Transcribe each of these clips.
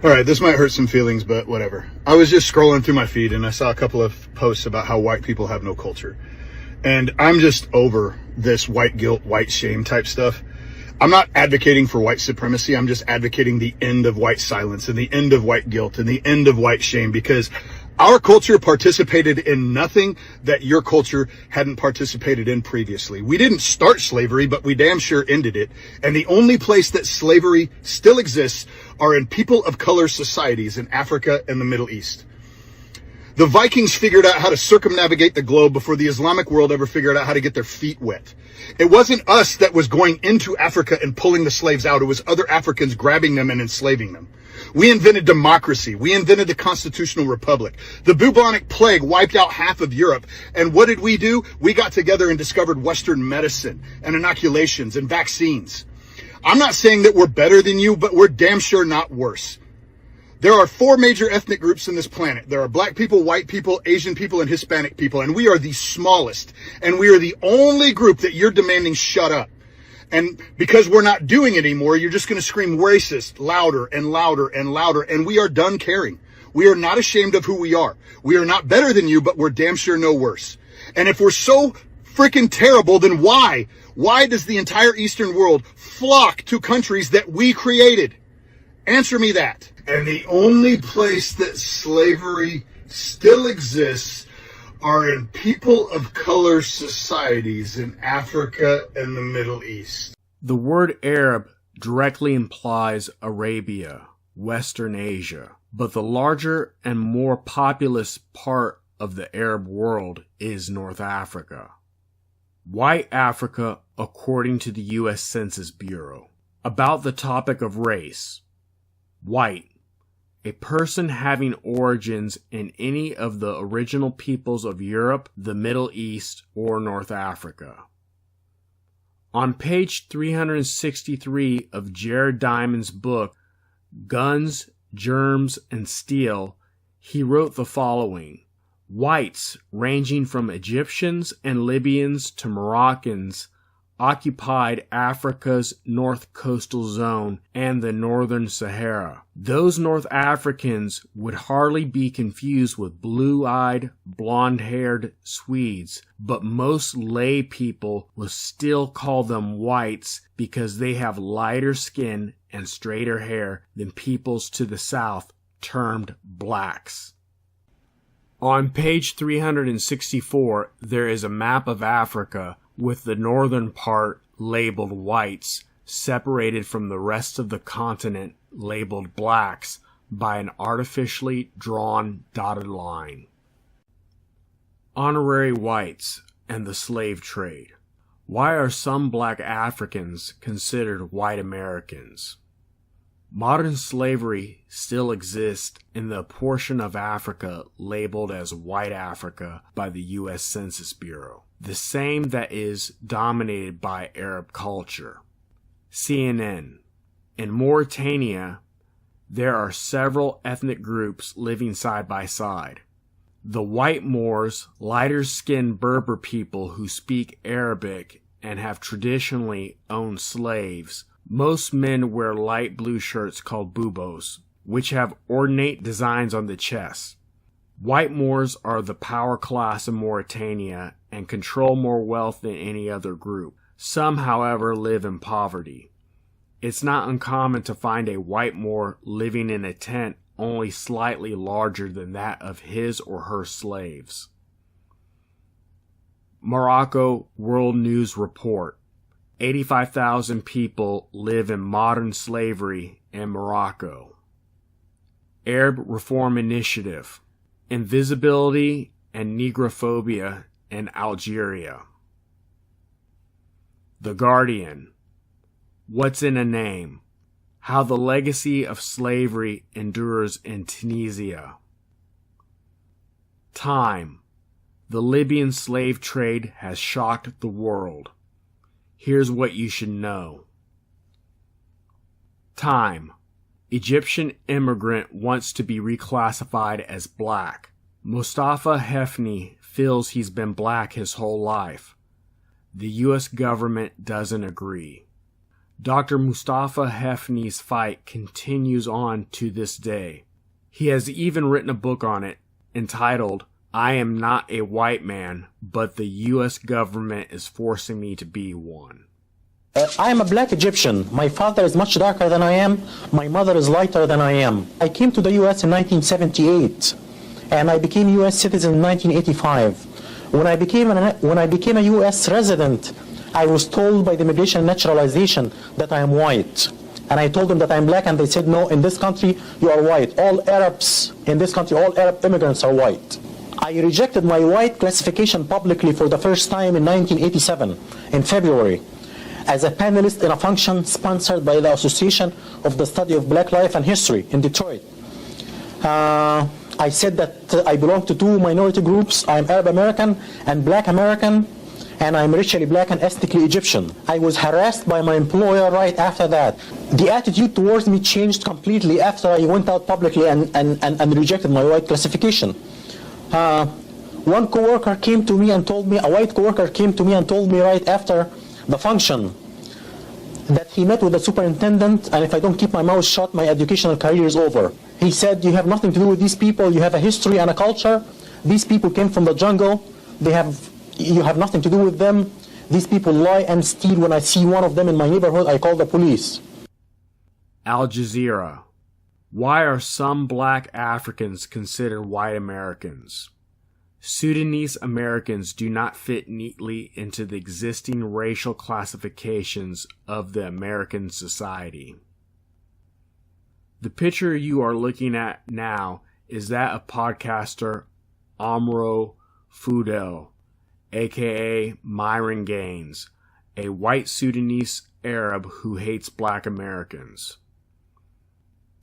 All right, this might hurt some feelings, but whatever. I was just scrolling through my feed and I saw a couple of posts about how white people have no culture. And I'm just over this white guilt, white shame type stuff. I'm not advocating for white supremacy. I'm just advocating the end of white silence and the end of white guilt and the end of white shame, because our culture participated in nothing that your culture hadn't participated in previously. We didn't start slavery, but we damn sure ended it. And the only place that slavery still exists are in people of color societies in Africa and the Middle East. The Vikings figured out how to circumnavigate the globe before the Islamic world ever figured out how to get their feet wet. It wasn't us that was going into Africa and pulling the slaves out. It was other Africans grabbing them and enslaving them. We invented democracy. We invented the constitutional republic. The bubonic plague wiped out half of Europe. And what did we do? We got together and discovered Western medicine and inoculations and vaccines. I'm not saying that we're better than you, but we're damn sure not worse. There are 4 major ethnic groups in this planet. There are black people, white people, Asian people, and Hispanic people. And we are the smallest. And we are the only group that you're demanding shut up. And because we're not doing it anymore, you're just going to scream racist louder and louder and louder. And we are done caring. We are not ashamed of who we are. We are not better than you, but we're damn sure no worse. And if we're so freaking terrible, then why? Why does the entire Eastern world flock to countries that we created? Answer me that. And the only place that slavery still exists are in people of color societies in Africa and the Middle East. The word Arab directly implies Arabia, Western Asia, but the larger and more populous part of the Arab world is North Africa. White Africa, according to the U.S. Census Bureau. About the topic of race. White. A person having origins in any of the original peoples of Europe, the Middle East, or North Africa. On page 363 of Jared Diamond's book, Guns, Germs, and Steel, he wrote the following. Whites, ranging from Egyptians and Libyans to Moroccans, occupied Africa's north coastal zone and the northern Sahara. Those North Africans would hardly be confused with blue-eyed, blonde-haired Swedes, but most lay people will still call them whites because they have lighter skin and straighter hair than peoples to the south termed blacks. On page 364, there is a map of Africa with the northern part labeled whites, separated from the rest of the continent labeled blacks by an artificially drawn dotted line. Honorary whites and the slave trade. Why are some black Africans considered white Americans? Modern slavery still exists in the portion of Africa labeled as White Africa by the U.S. Census Bureau, the same that is dominated by Arab culture. CNN. In Mauritania, there are several ethnic groups living side by side. The white Moors, lighter-skinned Berber people who speak Arabic and have traditionally owned slaves. Most men wear light blue shirts called buboes, which have ornate designs on the chest. White Moors are the power class in Mauritania and control more wealth than any other group. Some, however, live in poverty. It's not uncommon to find a white Moor living in a tent only slightly larger than that of his or her slaves. Morocco World News Report. 85,000 people live in modern slavery in Morocco. Arab Reform Initiative. Invisibility and Negrophobia in Algeria. The Guardian. What's in a Name? How the Legacy of Slavery Endures in Tunisia. Time. The Libyan slave trade has shocked the world. Here's what you should know. Time. Egyptian immigrant wants to be reclassified as black. Mustafa Hefni feels he's been black his whole life. The U.S. government doesn't agree. Dr. Mustafa Hefni's fight continues on to this day. He has even written a book on it entitled, "I Am Not a White Man, but the U.S. Government is Forcing Me to Be One." I am a black Egyptian. My father is much darker than I am. My mother is lighter than I am. I came to the U.S. in 1978, and I became a U.S. citizen in 1985. When I became a U.S. resident, I was told by the Immigration and Naturalization that I am white. And I told them that I'm black, and they said, no, in this country, you are white. All Arabs in this country, all Arab immigrants are white. I rejected my white classification publicly for the first time in 1987, in February, as a panelist in a function sponsored by the Association of the Study of Black Life and History in Detroit. I said that I belong to two minority groups. I'm Arab American and Black American, and I'm racially black and ethnically Egyptian. I was harassed by my employer right after that. The attitude towards me changed completely after I went out publicly and rejected my white classification. One coworker came to me and told me, a white coworker came to me and told me right after the function that he met with the superintendent, and if I don't keep my mouth shut, my educational career is over. He said, you have nothing to do with these people, you have a history and a culture. These people came from the jungle, you have nothing to do with them. These people lie and steal. When I see one of them in my neighborhood, I call the police. Al Jazeera. Why are some black Africans considered white Americans? Sudanese Americans do not fit neatly into the existing racial classifications of the American society. The picture you are looking at now is that of podcaster Amro Fudel, aka Myron Gaines, a white Sudanese Arab who hates black Americans.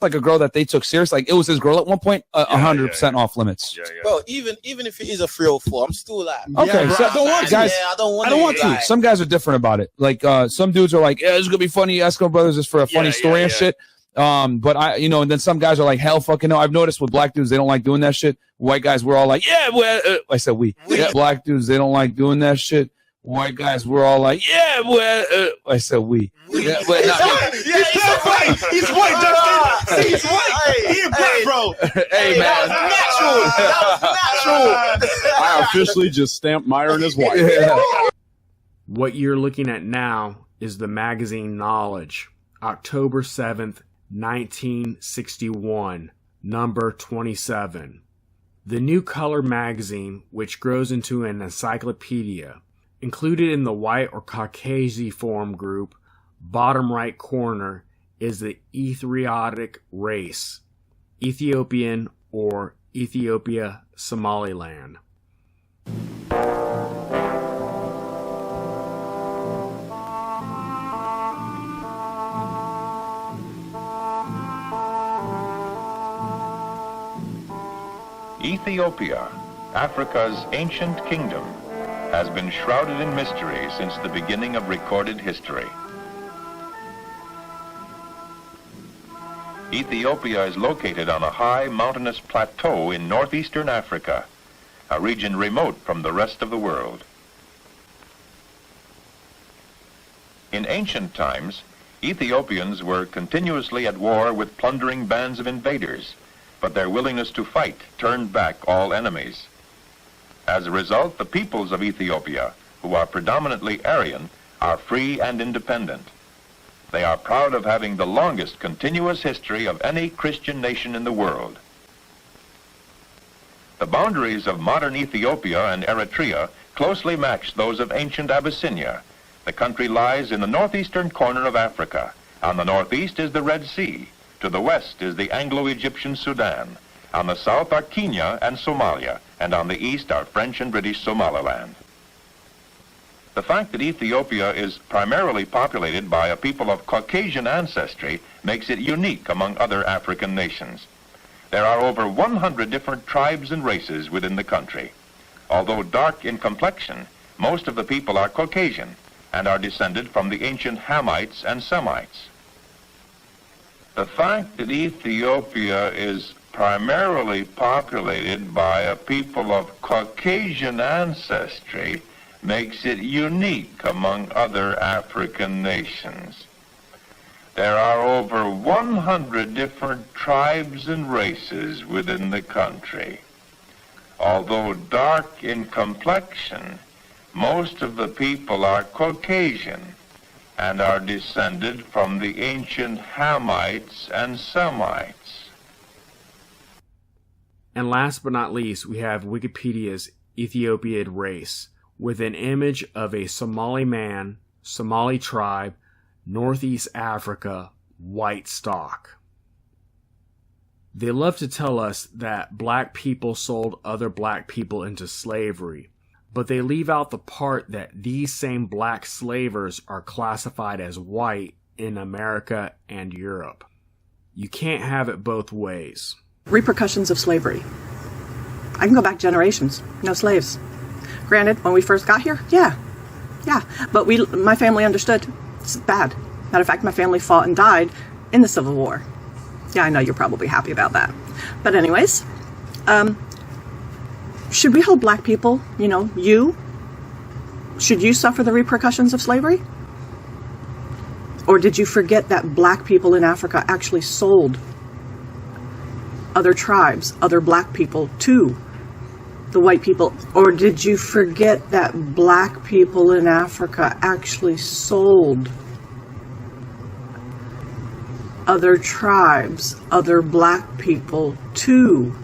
Like a girl that they took serious, like it was his girl at one point, 100% off limits. Bro, even if it is a 304, I'm still like, okay, so I don't want guys, to. I don't want to. Some guys are different about it. Like some dudes are like, yeah, this is gonna be funny. Eskimo Brothers is for a funny story and shit. But and then some guys are like, hell fucking no. I've noticed with black dudes, they don't like doing that shit. White guys, we're all like, yeah, well, I said we. Yeah, black dudes, they don't like doing that shit. White guys, we're all like, yeah, well, I said we. Yeah, but not me. He's white. He's white, Dustin. He's white. He a black bro. Hey, man. That was natural. I officially just stamped Myron as white. Yeah. What you're looking at now is the magazine Knowledge, October 7th, 1961, number 27. The new color magazine, which grows into an encyclopedia. Included in the white or Caucasiform group, bottom right corner, is the Ethiopic race, Ethiopian or Ethiopia Somaliland. Ethiopia, Africa's ancient kingdom, has been shrouded in mystery since the beginning of recorded history. Ethiopia is located on a high mountainous plateau in northeastern Africa, a region remote from the rest of the world. In ancient times, Ethiopians were continuously at war with plundering bands of invaders, but their willingness to fight turned back all enemies. As a result, the peoples of Ethiopia, who are predominantly Aryan, are free and independent. They are proud of having the longest continuous history of any Christian nation in the world. The boundaries of modern Ethiopia and Eritrea closely match those of ancient Abyssinia. The country lies in the northeastern corner of Africa. On the northeast is the Red Sea. To the west is the Anglo-Egyptian Sudan. On the south are Kenya and Somalia, and on the east are French and British Somaliland. The fact that Ethiopia is primarily populated by a people of Caucasian ancestry makes it unique among other African nations. There are over 100 different tribes and races within the country. Although dark in complexion, most of the people are Caucasian and are descended from the ancient Hamites and Semites. The fact that Ethiopia is primarily populated by a people of Caucasian ancestry makes it unique among other African nations. There are over 100 different tribes and races within the country. Although dark in complexion, most of the people are Caucasian and are descended from the ancient Hamites and Semites. And last but not least, we have Wikipedia's Ethiopiid race, with an image of a Somali man, Somali tribe, Northeast Africa, white stock. They love to tell us that black people sold other black people into slavery, but they leave out the part that these same black slavers are classified as white in America and Europe. You can't have it both ways. Repercussions of slavery. I can go back generations. No slaves. Granted, when we first got here, yeah. But my family understood. It's bad. Matter of fact, my family fought and died in the Civil War. Yeah, I know you're probably happy about that. But anyways, should we hold black people, should you suffer the repercussions of slavery? Or did you forget that black people in Africa actually sold other tribes, other black people to the white people? Or did you forget that black people in Africa actually sold other tribes, other black people to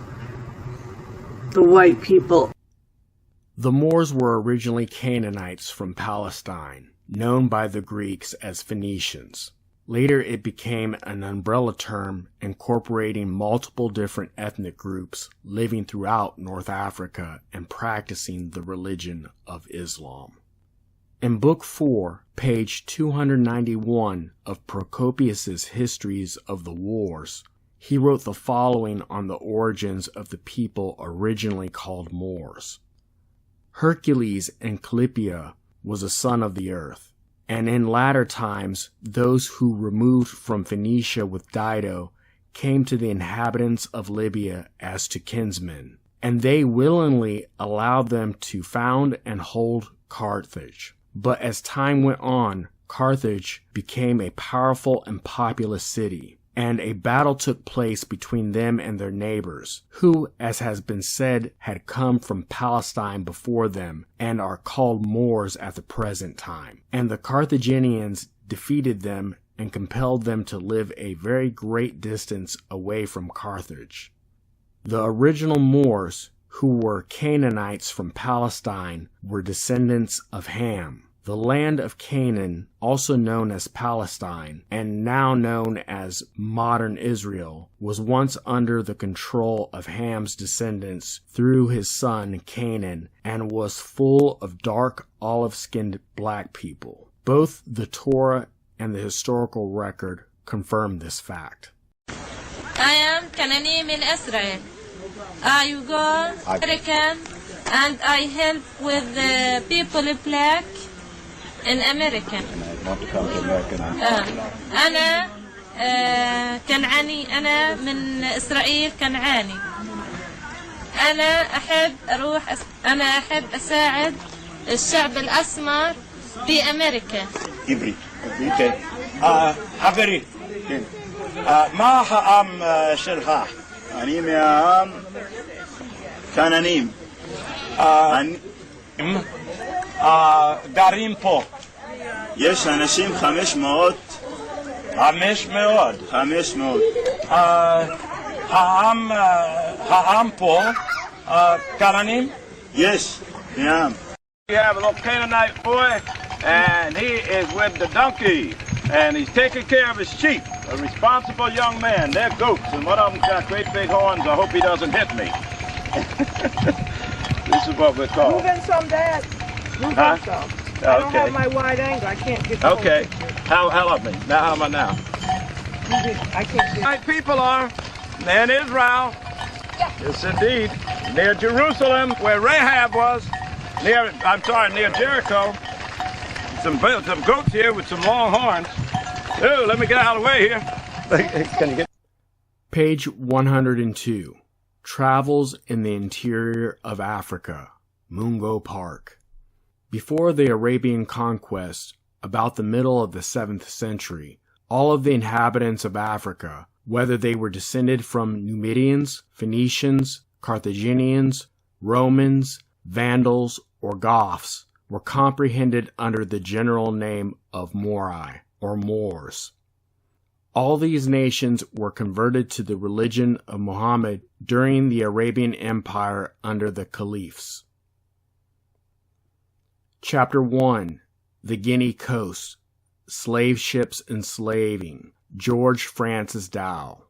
the white people? The Moors were originally Canaanites from Palestine, known by the Greeks as Phoenicians. Later it became an umbrella term incorporating multiple different ethnic groups living throughout North Africa and practicing the religion of Islam. In Book 4, page 291 of Procopius's Histories of the Wars, he wrote the following on the origins of the people originally called Moors. Hercules in Calypia was a son of the earth, and in latter times those who removed from Phoenicia with Dido came to the inhabitants of Libya as to kinsmen, and they willingly allowed them to found and hold Carthage. But as time went on, Carthage became a powerful and populous city, and a battle took place between them and their neighbors, who, as has been said, had come from Palestine before them, and are called Moors at the present time. And the Carthaginians defeated them and compelled them to live a very great distance away from Carthage. The original Moors, who were Canaanites from Palestine, were descendants of Ham. The land of Canaan, also known as Palestine, and now known as modern Israel, was once under the control of Ham's descendants through his son Canaan, and was full of dark olive-skinned black people. Both the Torah and the historical record confirm this fact. I am Canaan in Israel. I go American, and I help with the people black in America. And I want to come to America now. أنا كنعاني. أنا من إسرائيل كنعاني. أنا أحب أساعد الشعب الأسمر في أمريكا. عبري. اوكي. חברי. כן. מה העם שלך? אני מהעם כנענים. גרים פה. יש אנשים 500. העם פה כנענים? Yes, yeah. We have a little Canaanite boy, and he is with the donkey, and he's taking care of his sheep. A responsible young man. They're goats, and one of them's got great big horns. I hope he doesn't hit me. This is what we're called. Move in some, Dad. Move in some. I don't have my wide angle. I can't get the Okay. How of me? Now, how am I now? I can't see. My people are in Israel. Yes, indeed. Near Jerusalem, where Rahab was. Near Jericho. Some goats here with some long horns. Oh, let me get out of the way here. Can you get? Page 102. Travels in the Interior of Africa, Mungo Park. Before the Arabian conquest, about the middle of the 7th century, all of the inhabitants of Africa, whether they were descended from Numidians, Phoenicians, Carthaginians, Romans, Vandals, or Goths, were comprehended under the general name of Morai, or Moors. All these nations were converted to the religion of Muhammad during the Arabian Empire under the caliphs. Chapter 1. The Guinea Coast. Slave Ships Enslaving. George Francis Dow.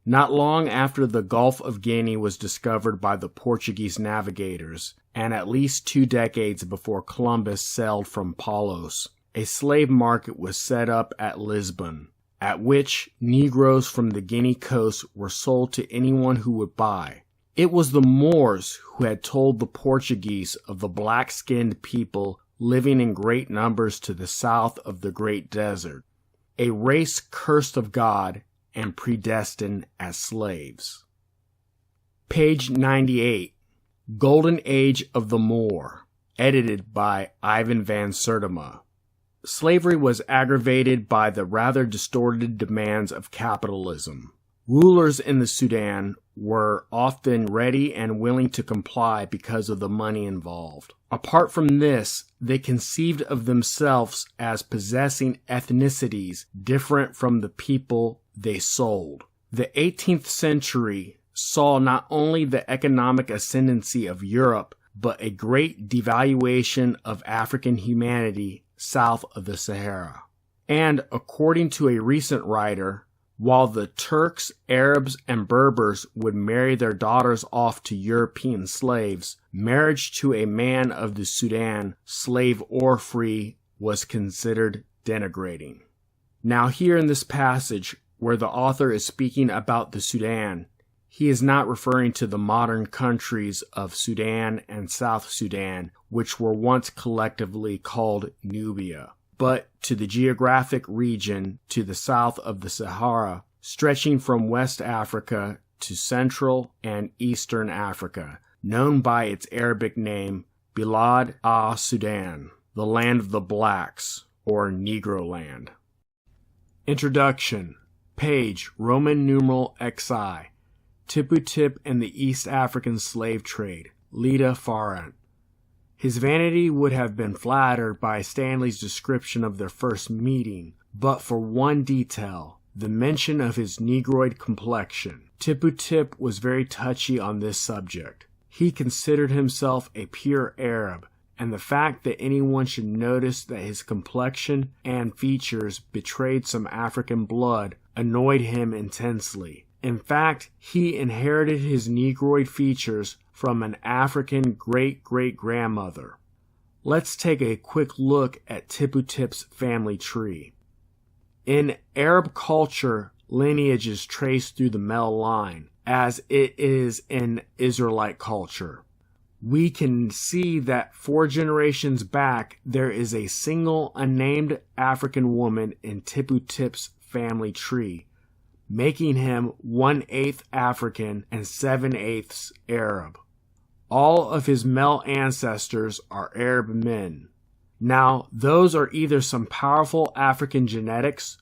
Not long after the Gulf of Guinea was discovered by the Portuguese navigators, and at least 2 decades before Columbus sailed from Palos, a slave market was set up at Lisbon, at which Negroes from the Guinea coast were sold to anyone who would buy. It was the Moors who had told the Portuguese of the black-skinned people living in great numbers to the south of the Great Desert, a race cursed of God and predestined as slaves. Page 98. Golden Age of the Moor, edited by Ivan van Sertima. Slavery was aggravated by the rather distorted demands of capitalism. Rulers in the Sudan were often ready and willing to comply because of the money involved. Apart from this, they conceived of themselves as possessing ethnicities different from the people they sold. The 18th century saw not only the economic ascendancy of Europe, but a great devaluation of African humanity south of the Sahara. And according to a recent writer, while the Turks, Arabs, and Berbers would marry their daughters off to European slaves, marriage to a man of the Sudan, slave or free, was considered denigrating. Now here in this passage, where the author is speaking about the Sudan, he is not referring to the modern countries of Sudan and South Sudan, which were once collectively called Nubia, but to the geographic region to the south of the Sahara, stretching from West Africa to Central and Eastern Africa, known by its Arabic name Bilad al-Sudan, the land of the blacks, or Negro land. Introduction. Page Roman numeral XI. Tipu Tip and the East African Slave Trade. Leda Farrant. His vanity would have been flattered by Stanley's description of their first meeting, but for one detail, the mention of his negroid complexion. Tipu Tip was very touchy on this subject. He considered himself a pure Arab, and the fact that anyone should notice that his complexion and features betrayed some African blood annoyed him intensely. In fact, he inherited his negroid features from an African great-great-grandmother. Let's take a quick look at Tipu Tip's family tree. In Arab culture, lineage is traced through the male line, as it is in Israelite culture. We can see that 4 generations back, there is a single unnamed African woman in Tipu Tip's family tree, making him 1/8 African and 7/8 Arab. All of his male ancestors are Arab men. Now, those are either some powerful African genetics,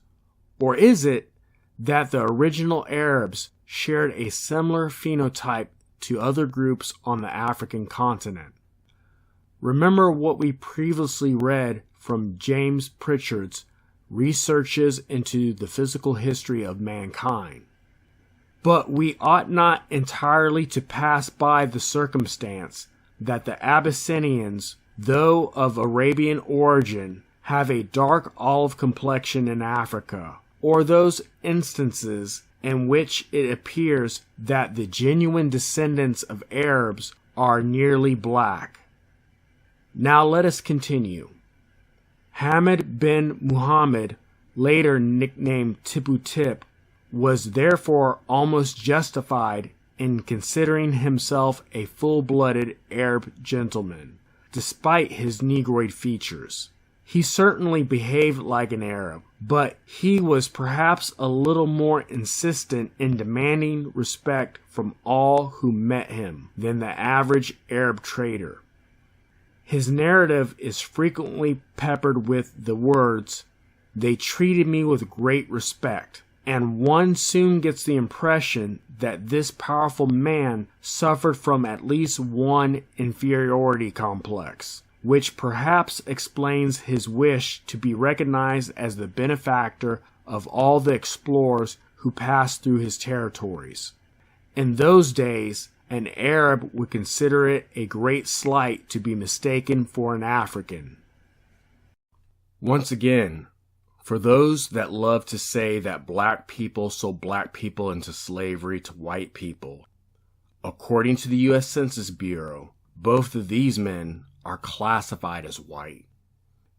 or is it that the original Arabs shared a similar phenotype to other groups on the African continent? Remember what we previously read from James Pritchard's Researches into the Physical History of Mankind. But we ought not entirely to pass by the circumstance that the Abyssinians, though of Arabian origin, have a dark olive complexion in Africa, or those instances in which it appears that the genuine descendants of Arabs are nearly black. Now let us continue. Hamid bin Muhammad, later nicknamed Tipu Tip, was therefore almost justified in considering himself a full-blooded Arab gentleman, despite his negroid features. He certainly behaved like an Arab, but he was perhaps a little more insistent in demanding respect from all who met him than the average Arab trader. His narrative is frequently peppered with the words, They treated me with great respect, and one soon gets the impression that this powerful man suffered from at least one inferiority complex, which perhaps explains his wish to be recognized as the benefactor of all the explorers who passed through his territories. In those days, an Arab would consider it a great slight to be mistaken for an African. Once again, for those that love to say that black people sold black people into slavery to white people, according to the U.S. Census Bureau, both of these men are classified as white.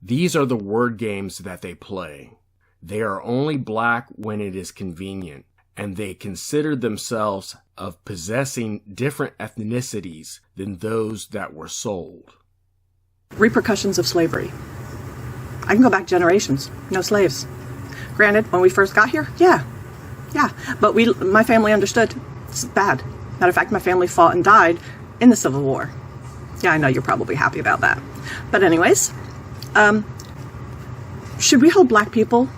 These are the word games that they play. They are only black when it is convenient, and they consider themselves of possessing different ethnicities than those that were sold. Repercussions of slavery. I can go back generations. No slaves. Granted, when we first got here, yeah. But my family understood it's bad. Matter of fact, my family fought and died in the Civil War. Yeah, I know you're probably happy about that. But anyways, should we hold black people,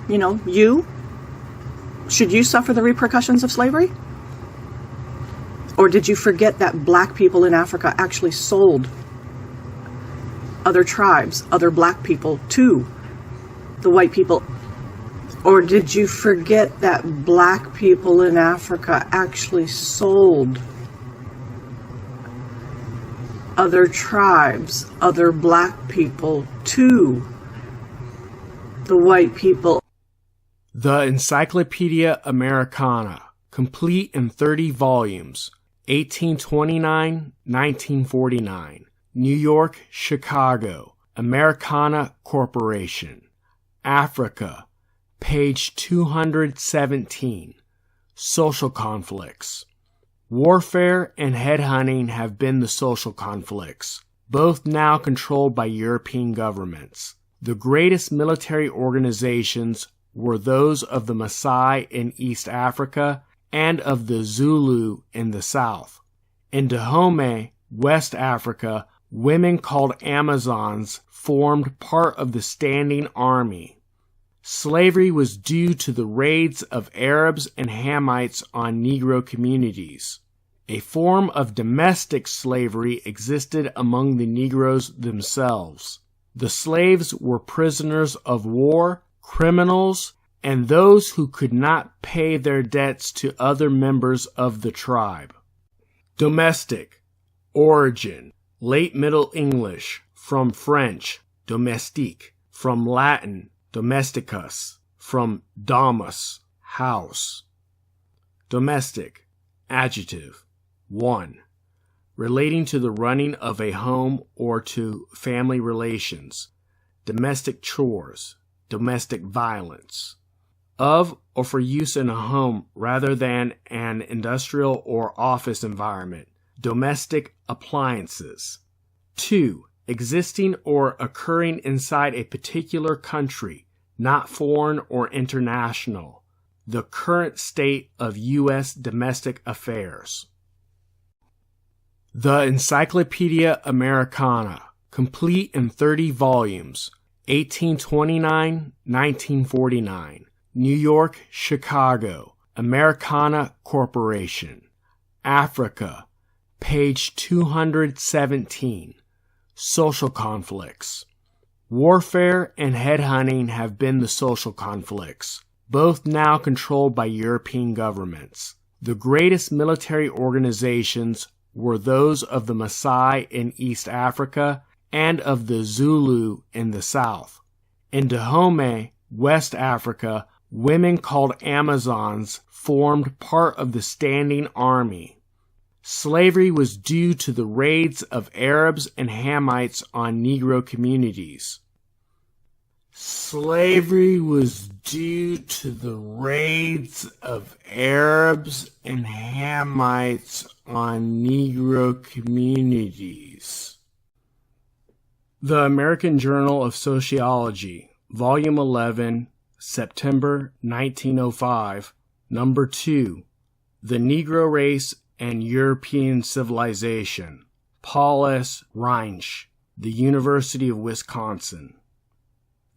should you suffer the repercussions of slavery? Or did you forget that black people in Africa actually sold other tribes, other black people to the white people? Or did you forget that black people in Africa actually sold other tribes, other black people to the white people? The Encyclopedia Americana, complete in 30 volumes, 1829-1949, New York, Chicago, Americana Corporation, Africa, page 217, Social Conflicts. Warfare and headhunting have been the social conflicts, both now controlled by European governments. The greatest military organizations were those of the Maasai in East Africa and of the Zulu in the South. In Dahomey, West Africa, women called Amazons formed part of the standing army. Slavery was due to the raids of Arabs and Hamites on Negro communities. A form of domestic slavery existed among the Negroes themselves. The slaves were prisoners of war, criminals, and those who could not pay their debts to other members of the tribe. Domestic. Origin. Late Middle English, from French, domestique, from Latin, domesticus, from domus, house. Domestic. Adjective. 1. Relating to the running of a home or to family relations. Domestic chores. Domestic violence. Of or for use in a home rather than an industrial or office environment. Domestic appliances. 2. Existing or occurring inside a particular country, not foreign or international. The current state of U.S. domestic affairs. The Encyclopedia Americana, complete in 30 volumes, 1829-1949, New York, Chicago, Americana Corporation, Africa, page 217, Social Conflicts. Warfare and headhunting have been the social conflicts, both now controlled by European governments. The greatest military organizations were those of the Maasai in East Africa and of the Zulu in the South. In Dahomey, West Africa, women called Amazons formed part of the standing army. Slavery was due to the raids of Arabs and Hamites on Negro communities. Slavery was due to the raids of Arabs and Hamites on Negro communities. The American Journal of Sociology, Volume 11, September 1905, Number 2, The Negro Race and European Civilization, Paul S. Reinsch, The University of Wisconsin.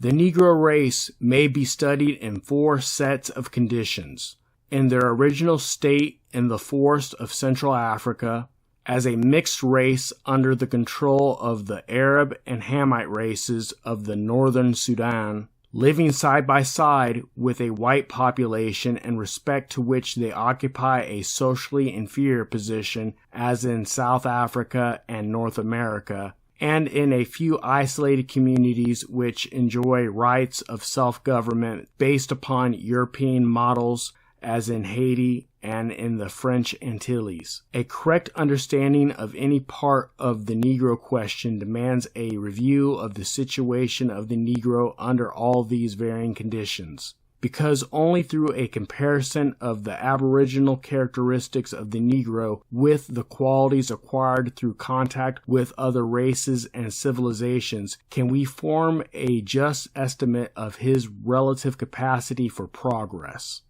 The Negro race may be studied in 4 sets of conditions: in their original state in the forests of Central Africa, as a mixed race under the control of the Arab and Hamite races of the northern Sudan, living side by side with a white population in respect to which they occupy a socially inferior position as in South Africa and North America, and in a few isolated communities which enjoy rights of self-government based upon European models as in Haiti and in the French Antilles. A correct understanding of any part of the Negro question demands a review of the situation of the Negro under all these varying conditions, because only through a comparison of the aboriginal characteristics of the Negro with the qualities acquired through contact with other races and civilizations can we form a just estimate of his relative capacity for progress.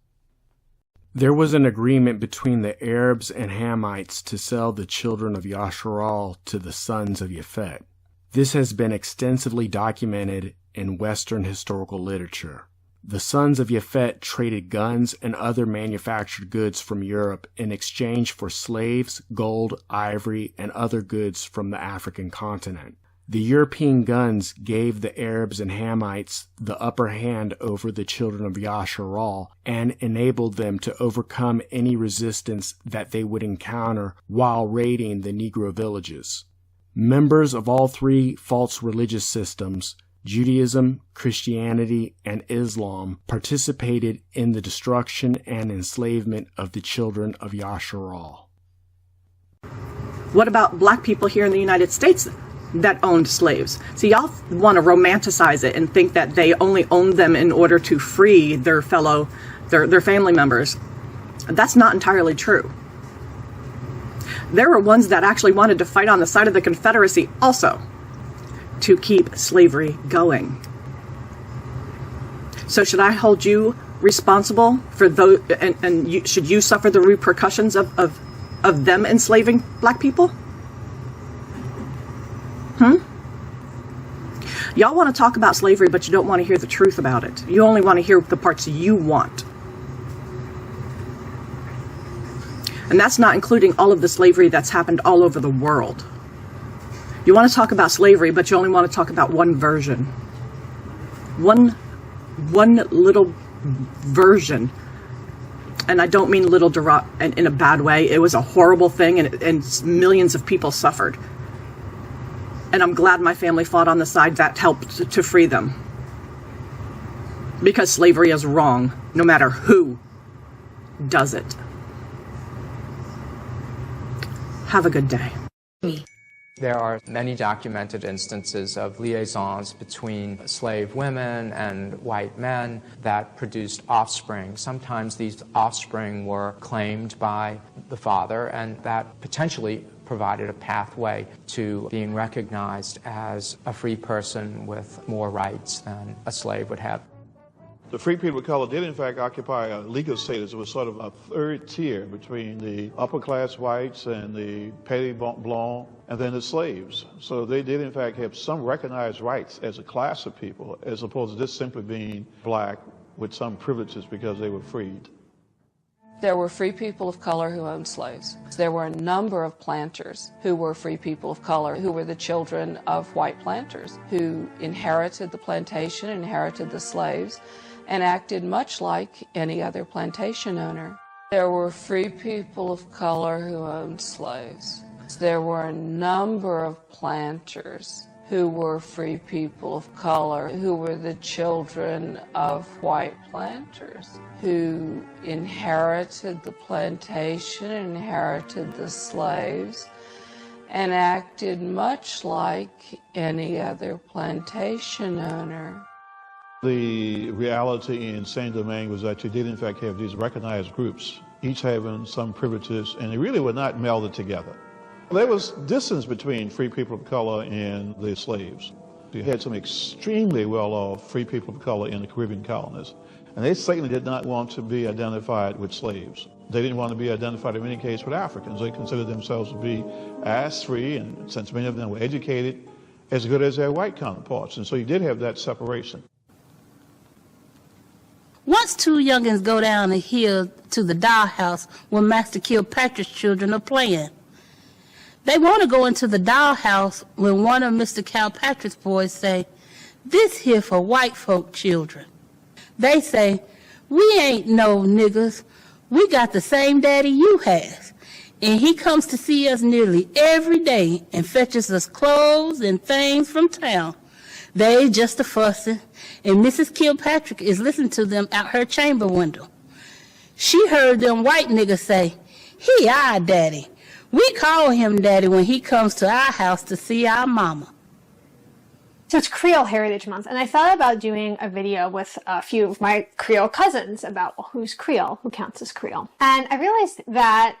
There was an agreement between the Arabs and Hamites to sell the children of Yasharal to the sons of Japhet. This has been extensively documented in Western historical literature. The sons of Japhet traded guns and other manufactured goods from Europe in exchange for slaves, gold, ivory, and other goods from the African continent. The European guns gave the Arabs and Hamites the upper hand over the children of Yasharal and enabled them to overcome any resistance that they would encounter while raiding the Negro villages. Members of all 3 false religious systems, Judaism, Christianity, and Islam, participated in the destruction and enslavement of the children of Yasharal. What about black people here in the United States that owned slaves? See, y'all want to romanticize it and think that they only owned them in order to free their family members. That's not entirely true. There were ones that actually wanted to fight on the side of the Confederacy also to keep slavery going. So should I hold you responsible for those, and should you suffer the repercussions of them enslaving black people? Y'all want to talk about slavery, but you don't want to hear the truth about it. You only want to hear the parts you want. And that's not including all of the slavery that's happened all over the world. You want to talk about slavery, but you only want to talk about one version. One little version. And I don't mean little in a bad way. It was a horrible thing, and millions of people suffered. And I'm glad my family fought on the side that helped to free them. Because slavery is wrong, no matter who does it. Have a good day. There are many documented instances of liaisons between slave women and white men that produced offspring. Sometimes these offspring were claimed by the father, and that potentially provided a pathway to being recognized as a free person with more rights than a slave would have. The free people of color did in fact occupy a legal status. It was sort of a third tier between the upper class whites and the petty blanc and then the slaves. So they did in fact have some recognized rights as a class of people, as opposed to just simply being black with some privileges because they were freed. There were free people of color who owned slaves. There were a number of planters who were free people of color, who were the children of white planters, who inherited the plantation, inherited the slaves, and acted much like any other plantation owner. There were free people of color who owned slaves. There were a number of planters who were free people of color, who were the children of white planters, who inherited the plantation, inherited the slaves, and acted much like any other plantation owner. The reality in Saint-Domingue was that you did in fact have these recognized groups, each having some privileges, and they really were not melded together. There was distance between free people of color and the slaves. You had some extremely well-off free people of color in the Caribbean colonies, and they certainly did not want to be identified with slaves. They didn't want to be identified in any case with Africans. They considered themselves to be as free, and since many of them were educated, as good as their white counterparts. And so you did have that separation. Once two youngins go down the hill to the dollhouse where Master Kilpatrick's children are playing. They want to go into the dollhouse when one of Mr. Kilpatrick's boys say, "This here for white folk children." They say, "We ain't no niggers. We got the same daddy you has. And he comes to see us nearly every day and fetches us clothes and things from town." They just a fussing, and Mrs. Kilpatrick is listening to them out her chamber window. She heard them white niggas say, "He our daddy. We call him daddy when he comes to our house to see our mama." So it's Creole Heritage Month, and I thought about doing a video with a few of my Creole cousins about who's Creole, who counts as Creole. And I realized that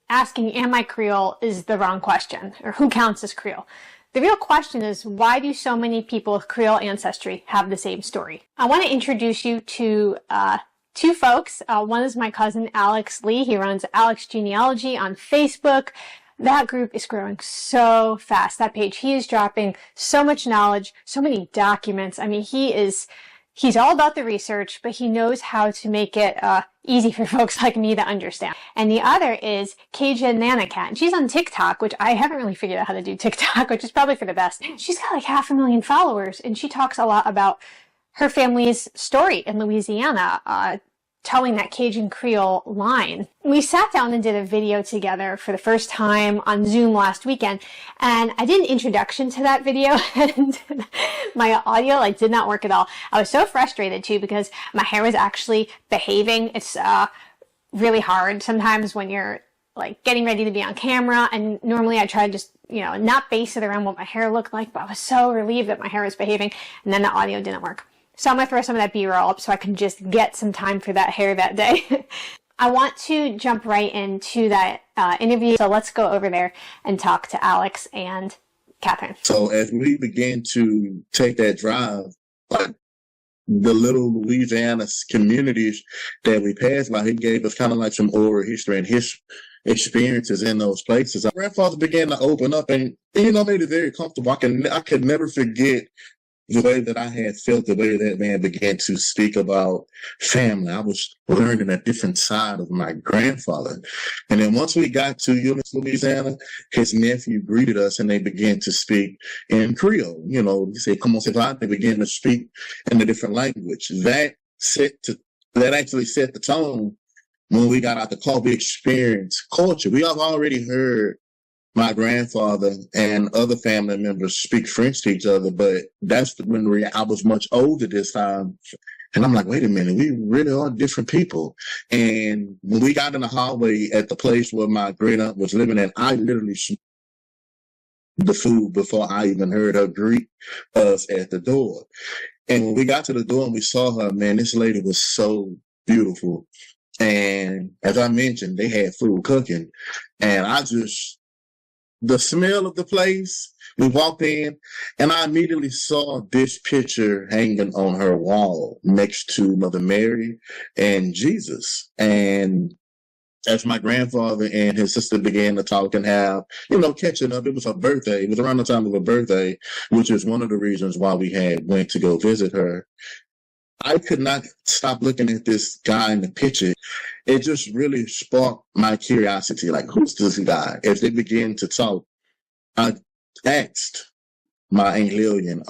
asking, am I Creole, is the wrong question, or who counts as Creole. The real question is, why do so many people with Creole ancestry have the same story? I want to introduce you to two folks. One is my cousin Alex Lee. He runs Alex Genealogy on Facebook. That group is growing so fast. That page, he is dropping so much knowledge, so many documents. I mean, he's all about the research, but he knows how to make it easy for folks like me to understand. And the other is Kaja Nanacat. And she's on TikTok, which I haven't really figured out how to do TikTok, which is probably for the best. She's got like 500,000 followers, and she talks a lot about her family's story in Louisiana, telling that Cajun Creole line. We sat down and did a video together for the first time on Zoom last weekend, and I did an introduction to that video, and my audio did not work at all. I was so frustrated too because my hair was actually behaving. It's really hard sometimes when you're getting ready to be on camera, and normally I try to just not base it around what my hair looked like, but I was so relieved that my hair was behaving, and then the audio didn't work. So I'm going to throw some of that B-roll up so I can just get some time for that hair that day. I want to jump right into that interview. So let's go over there and talk to Alex and Catherine. So as we began to take that drive, the little Louisiana communities that we passed by, he gave us kind of like some oral history and his experiences in those places. Our grandfather began to open up and, made it very comfortable. I could never forget the way that I had felt, the way that man began to speak about family. I was learning a different side of my grandfather. And then once we got to Eunice, Louisiana, his nephew greeted us and they began to speak in Creole. He said, "Come on, say bye." They began to speak in a different language. That actually set the tone when we got out the car. We experienced culture. We have already heard my grandfather and other family members speak French to each other, but that's when I was much older this time. And I'm like, wait a minute, we really are different people. And when we got in the hallway at the place where my great aunt was living at, I literally smelled the food before I even heard her greet us at the door. And when we got to the door and we saw her, man, this lady was so beautiful. And as I mentioned, they had food cooking. And the smell of the place, we walked in, and I immediately saw this picture hanging on her wall next to Mother Mary and Jesus. And as my grandfather and his sister began to talk and have, catching up, it was her birthday. It was around the time of her birthday, which is one of the reasons why we went to go visit her. I could not stop looking at this guy in the picture. It just really sparked my curiosity. Who's this guy? As they began to talk, I asked my Aunt Lillian,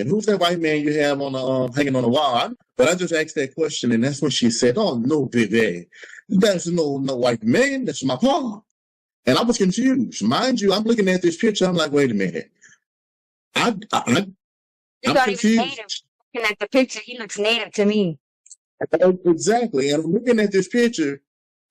who's that white man you have on the hanging on the wall? But I just asked that question, and that's when she said, "Oh, no, baby. That's no white man. That's my pa." And I was confused. Mind you, I'm looking at this picture. I'm like, wait a minute. I'm confused. Looking at the picture, he looks native to me. Exactly. And I'm looking at this picture,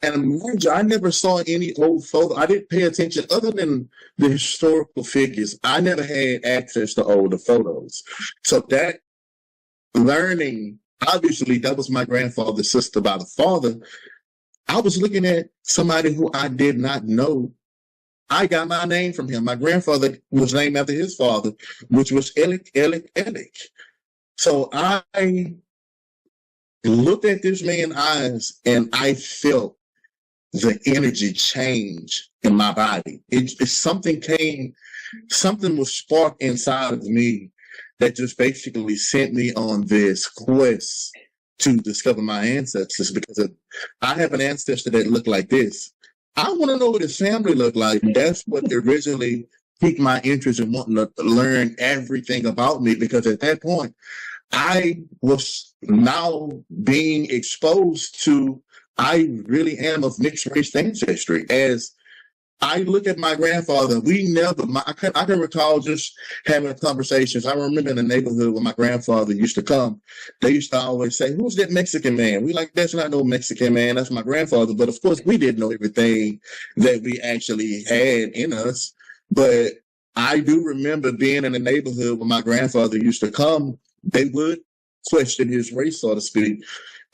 and mind you, I never saw any old photo. I didn't pay attention other than the historical figures. I never had access to older photos. So that learning, obviously, that was my grandfather's sister by the father. I was looking at somebody who I did not know. I got my name from him. My grandfather was named after his father, which was Elik. So I looked at this man's eyes and I felt the energy change in my body. Something was sparked inside of me that just basically sent me on this quest to discover my ancestors because I have an ancestor that looked like this. I want to know what his family looked like. That's what originally piqued my interest in wanting to learn everything about me, because at that point, I was now being exposed to, I really am of mixed race ancestry. As I look at my grandfather, I can recall just having conversations. I remember in the neighborhood when my grandfather used to come, they used to always say, "Who's that Mexican man?" We like, "That's not no Mexican man, that's my grandfather." But of course, we didn't know everything that we actually had in us. But I do remember being in the neighborhood when my grandfather used to come, they would question his race, so to speak.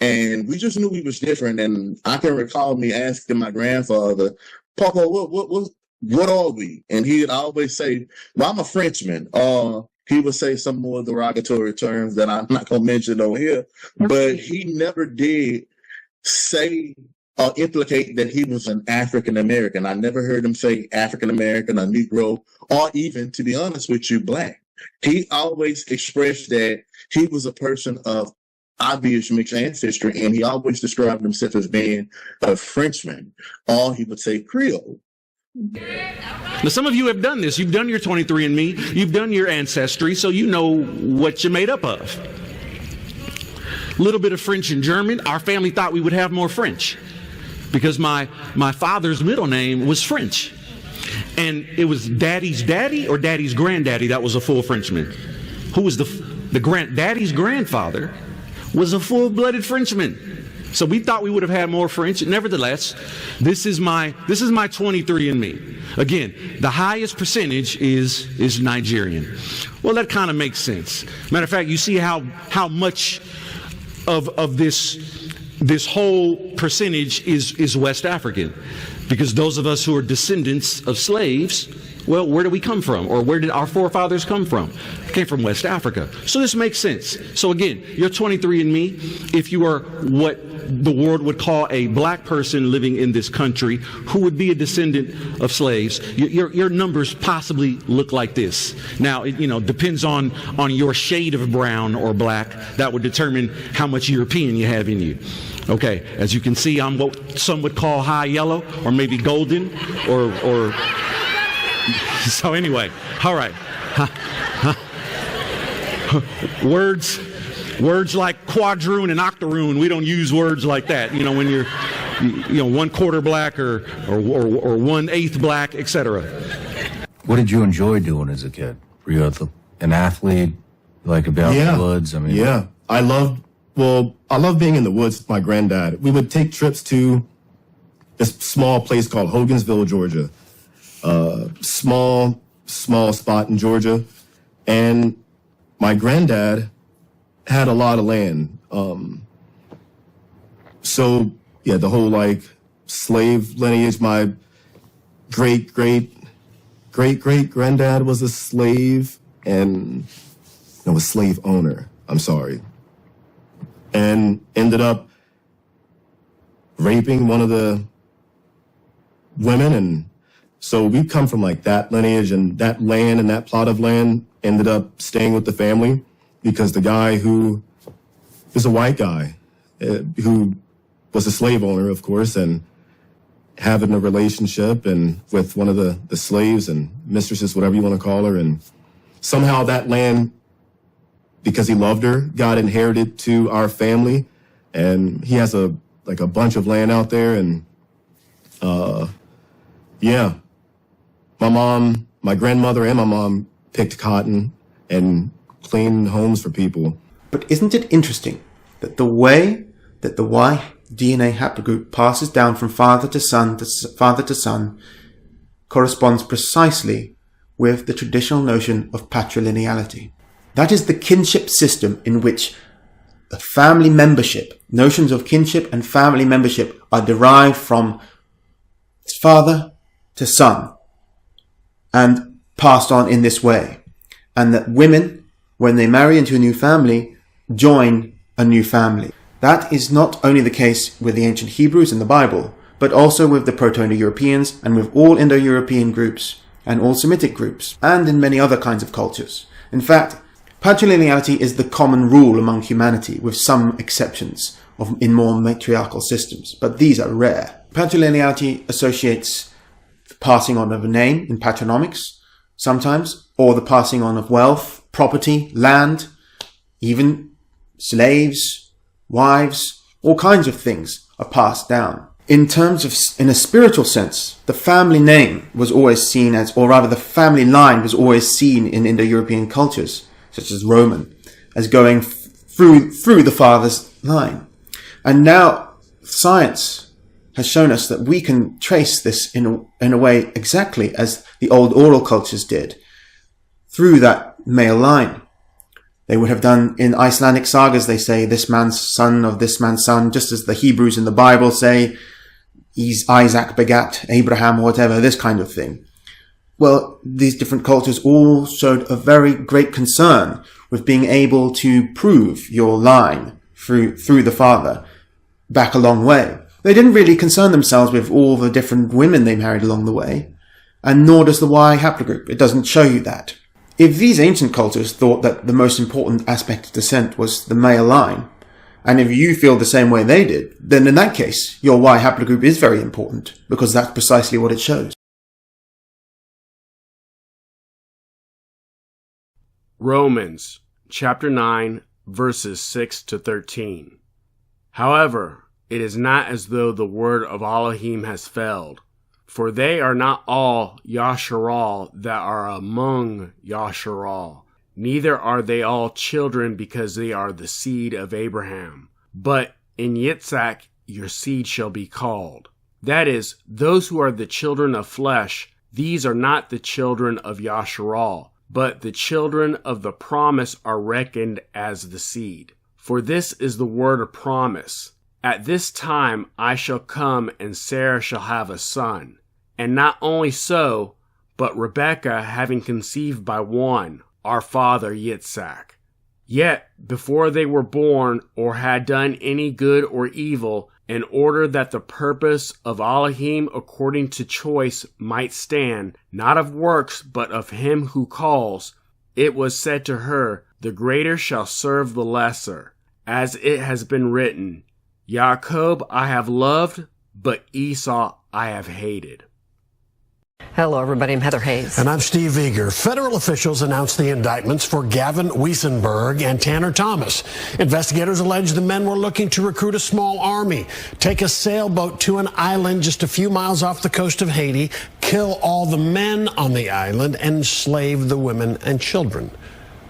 And we just knew he was different. And I can recall me asking my grandfather, "Papa, what are we?" And he'd always say, "Well, I'm a Frenchman." He would say some more derogatory terms that I'm not going to mention over here. But he never did say or implicate that he was an African American. I never heard him say African American or Negro, or even, to be honest with you, Black. He always expressed that he was a person of obvious mixed ancestry, and he always described himself as being a Frenchman, or he would say Creole. Now, some of you have done this. You've done your 23andMe, you've done your ancestry, so you know what you're made up of. A little bit of French and German. Our family thought we would have more French because my father's middle name was French. And it was daddy's daddy or daddy's granddaddy that was a full Frenchman. Who was daddy's grandfather was a full-blooded Frenchman. So we thought we would have had more French. Nevertheless, this is my 23andMe. Again, the highest percentage is Nigerian. Well, that kind of makes sense. Matter of fact, you see how much of this whole percentage is West African. Because those of us who are descendants of slaves, well, where do we come from? Or where did our forefathers come from? They came from West Africa. So this makes sense. So again, you're 23andMe. If you are what the world would call a black person living in this country who would be a descendant of slaves, your numbers possibly look like this. Now, it depends on your shade of brown or black. That would determine how much European you have in you. Okay, as you can see, I'm what some would call high yellow, or maybe golden, or so anyway, all right. Words like quadroon and octoroon, we don't use words like that. When you're 1/4 black or 1/8 black, etc. What did you enjoy doing as a kid? Were you an athlete, like about the woods? I loved being in the woods with my granddad. We would take trips to this small place called Hogansville, Georgia. Small spot in Georgia. And my granddad had a lot of land. The whole slave lineage, my great granddad was a slave and a slave owner. I'm sorry. And ended up raping one of the women. And so we come from that lineage, and that land and that plot of land ended up staying with the family because the guy who was a white guy who was a slave owner, of course, and having a relationship and with one of the slaves and mistresses, whatever you want to call her. And somehow that land, because he loved her, got inherited to our family. And he has a bunch of land out there. And my grandmother and my mom picked cotton and cleaned homes for people. But isn't it interesting that the way that the Y DNA haplogroup passes down from father to son corresponds precisely with the traditional notion of patrilineality? That is the kinship system in which the family membership, notions of kinship and family membership, are derived from father to son and passed on in this way. And that women, when they marry into a new family, join a new family. That is not only the case with the ancient Hebrews in the Bible, but also with the Proto-Indo-Europeans and with all Indo-European groups and all Semitic groups and in many other kinds of cultures. In fact, Patrilineality is the common rule among humanity, with some exceptions in more matriarchal systems, but these are rare. Patrilineality associates the passing on of a name in patronymics, sometimes, or the passing on of wealth, property, land, even slaves, wives, all kinds of things are passed down. In a spiritual sense, the family name was always seen as, or rather the family line was always seen in Indo-European cultures, such as Roman, as going through the father's line. And now science has shown us that we can trace this in a way exactly as the old oral cultures did, through that male line. They would have done in Icelandic sagas, they say this man's son of this man's son, just as the Hebrews in the Bible say, Isaac begat Abraham or whatever, this kind of thing. Well, these different cultures all showed a very great concern with being able to prove your line through the father back a long way. They didn't really concern themselves with all the different women they married along the way, and nor does the Y haplogroup. It doesn't show you that. If these ancient cultures thought that the most important aspect of descent was the male line, and if you feel the same way they did, then in that case, your Y haplogroup is very important, because that's precisely what it shows. Romans chapter 9, verses 6 to 13. However, it is not as though the word of Elohim has failed, for they are not all Yasharal that are among Yasharal, neither are they all children because they are the seed of Abraham. But in Yitzhak your seed shall be called. That is, those who are the children of flesh, these are not the children of Yasharal, but the children of the promise are reckoned as the seed. For this is the word of promise. At this time I shall come, and Sarah shall have a son. And not only so, but Rebekah having conceived by one, our father Yitzhak. Yet, before they were born, or had done any good or evil, in order that the purpose of Elohim according to choice might stand, not of works, but of him who calls, it was said to her, the greater shall serve the lesser. As it has been written, Jacob I have loved, but Esau I have hated. Hello, everybody. I'm Heather Hayes. And I'm Steve Eager. Federal officials announced the indictments for Gavin Wiesenberg and Tanner Thomas. Investigators allege the men were looking to recruit a small army, take a sailboat to an island just a few miles off the coast of Haiti, kill all the men on the island, and enslave the women and children.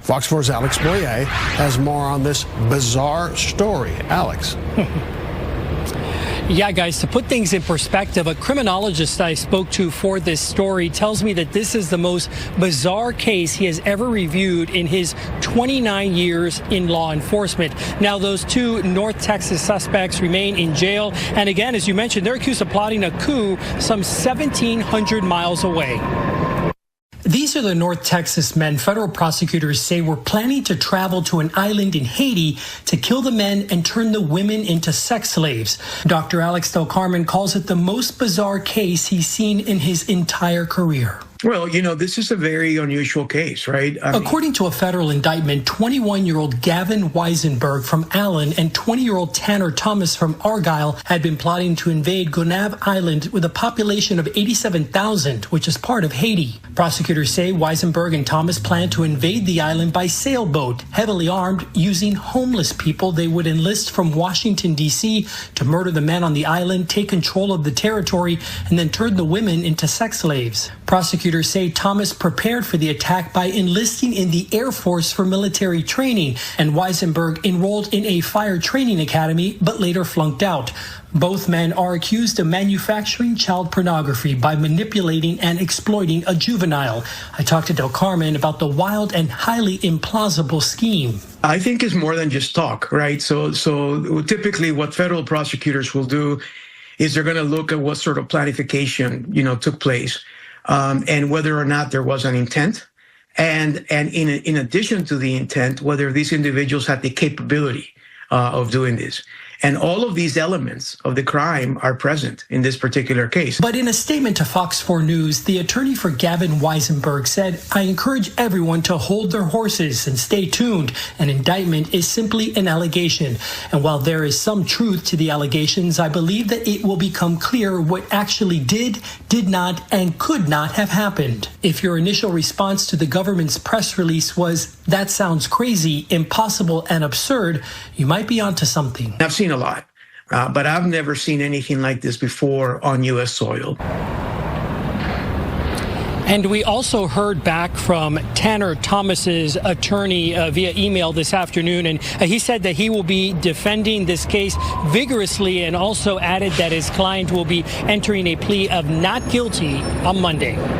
Fox 4's Alex Boyer has more on this bizarre story. Alex. Yeah, guys, to put things in perspective, a criminologist I spoke to for this story tells me that this is the most bizarre case he has ever reviewed in his 29 years in law enforcement. Now, those two North Texas suspects remain in jail. And again, as you mentioned, they're accused of plotting a coup some 1,700 miles away. These are the North Texas men federal prosecutors say were planning to travel to an island in Haiti to kill the men and turn the women into sex slaves. Dr. Alex Del Carmen calls it the most bizarre case he's seen in his entire career. Well, you know, this is a very unusual case, right? According to a federal indictment, 21-year-old Gavin Wiesenberg from Allen and 20-year-old Tanner Thomas from Argyle had been plotting to invade Gonave Island with a population of 87,000, which is part of Haiti. Prosecutors say Wiesenberg and Thomas planned to invade the island by sailboat, heavily armed, using homeless people they would enlist from Washington, D.C. to murder the men on the island, take control of the territory, and then turn the women into sex slaves. Prosecutors say Thomas prepared for the attack by enlisting in the Air Force for military training, and Wiesenberg enrolled in a fire training academy but later flunked out. Both men are accused of manufacturing child pornography by manipulating and exploiting a juvenile. I talked to Del Carmen about the wild and highly implausible scheme. I think it's more than just talk, right? So typically what federal prosecutors will do is they're going to look at what sort of planification, took place. And whether or not there was an intent, and in addition to the intent, whether these individuals had the capability of doing this. And all of these elements of the crime are present in this particular case. But in a statement to Fox 4 News, the attorney for Gavin Weisenberg said, "I encourage everyone to hold their horses and stay tuned. An indictment is simply an allegation. And while there is some truth to the allegations, I believe that it will become clear what actually did not, and could not have happened." If your initial response to the government's press release was, "That sounds crazy, impossible, and absurd," you might be onto something. I've seen a lot, but I've never seen anything like this before on U.S. soil. And we also heard back from Tanner Thomas's attorney via email this afternoon, and he said that he will be defending this case vigorously, and also added that his client will be entering a plea of not guilty on Monday.